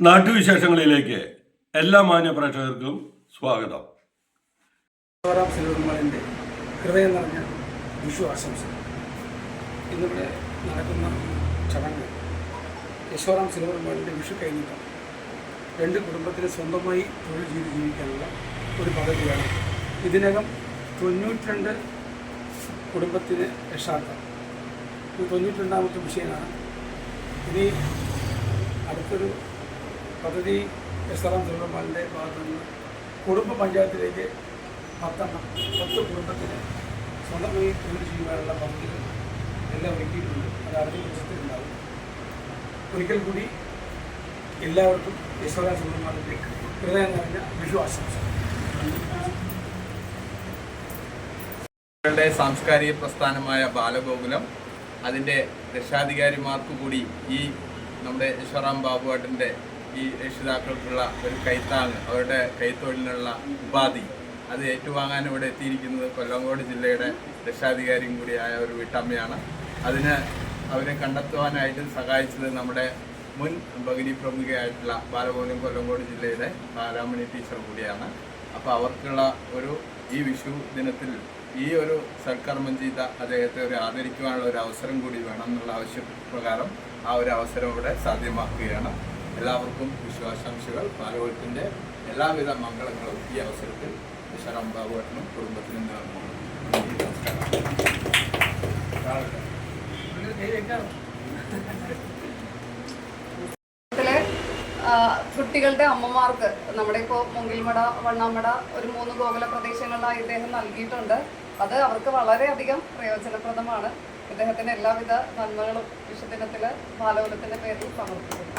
നാട്ടുവിശേഷങ്ങളിലേക്ക് എല്ലാ മാന്യ പ്രേക്ഷകർക്കും സ്വാഗതം. സിൽവർമാളിൻ്റെ ഹൃദയം നിറഞ്ഞ വിഷു ആശംസ. ഇന്നിവിടെ നടക്കുന്ന ചടങ്ങ് യശോറാം സിൽവർമാളിൻ്റെ വിഷു കൈനീട്ടം. രണ്ട് കുടുംബത്തിന് സ്വന്തമായി തൊഴിൽ ചെയ്ത് ജീവിക്കാനുള്ള ഒരു പദ്ധതിയാണ്. ഇതിനകം 92 കുടുംബത്തിന് രക്ഷാർത്ഥം. 92ാമത്തെ വിഷയമാണ്. ഇനി അടുത്തൊരു പദ്ധതി യശോറാം സിൽവർമാളിൻ്റെ ഭാഗത്തു നിന്ന് കുടുംബ പഞ്ചായത്തിലേക്ക് 10 കുടുംബത്തിന് സ്വന്തമായി തൊഴിൽ ചെയ്യുവാനുള്ള പദ്ധതികൾ എല്ലാം ഒരുക്കിയിട്ടുണ്ട്. അത് അടുത്ത ദിവസത്തിലുണ്ടാകും. ഒരിക്കൽ കൂടി എല്ലാവർക്കും യശോറാം സിൽവർമാളിൻ്റെ ഹൃദയം നിറഞ്ഞ വിഷു ആശംസ. സാംസ്കാരിക പ്രസ്ഥാനമായ ബാലഗോകുലം അതിൻ്റെ രക്ഷാധികാരിമാർക്ക് കൂടി ഈ നമ്മുടെ യശോറാം ബാബുവേട്ടൻ്റെ ഈ രക്ഷിതാക്കൾക്കുള്ള ഒരു കൈത്താങ്, അവരുടെ കൈത്തൊഴിലിനുള്ള ഉപാധി അത് ഏറ്റുവാങ്ങാൻ ഇവിടെ എത്തിയിരിക്കുന്നത് കൊല്ലങ്കോട് ജില്ലയുടെ രക്ഷാധികാരിയും കൂടിയായ ഒരു വീട്ടമ്മയാണ്. അതിന് അവരെ കണ്ടെത്തുവാനായിട്ട് സഹായിച്ചത് നമ്മുടെ മുൻ ഭഗിനി പ്രമുഖയായിട്ടുള്ള ബാലഗോകുലം കൊല്ലങ്കോട് ജില്ലയുടെ ബാലാമണി ടീച്ചർ കൂടിയാണ്. അപ്പോൾ അവർക്കുള്ള ഒരു ഈ വിഷു ദിനത്തിൽ ഈ ഒരു സൽക്കർമ്മം ചെയ്ത അദ്ദേഹത്തെ ഒരു ആദരിക്കുവാനുള്ള ഒരു അവസരം കൂടി വേണം എന്നുള്ള ആവശ്യപ്രകാരം ആ ഒരു അവസരം ഇവിടെ സാധ്യമാക്കുകയാണ്. എല്ലാവർക്കും വിശ്വാസാംശകൾ. ബാലഗോകുലത്തിൻ്റെ എല്ലാവിധ മംഗളങ്ങളും ഈ അവസരത്തിൽ യശോറാം ബാബുവേട്ടനും കുടുംബത്തിനും നേർന്നു. കുട്ടികളുടെ അമ്മമാർക്ക് നമ്മുടെ ഇപ്പോൾ മുങ്കിൽമട, വണ്ണാമട ഒരു 3 ഗോകുല പ്രദേശങ്ങളിലായി ഇദ്ദേഹം നൽകിയിട്ടുണ്ട്. അത് അവർക്ക് വളരെയധികം പ്രയോജനപ്രദമാണ്. ഇദ്ദേഹത്തിന് എല്ലാവിധ നന്മകളും വിഷുദിനത്തിൽ ബാലഗോകുലത്തിൻ്റെ പേരിൽ സമർപ്പിക്കുന്നു.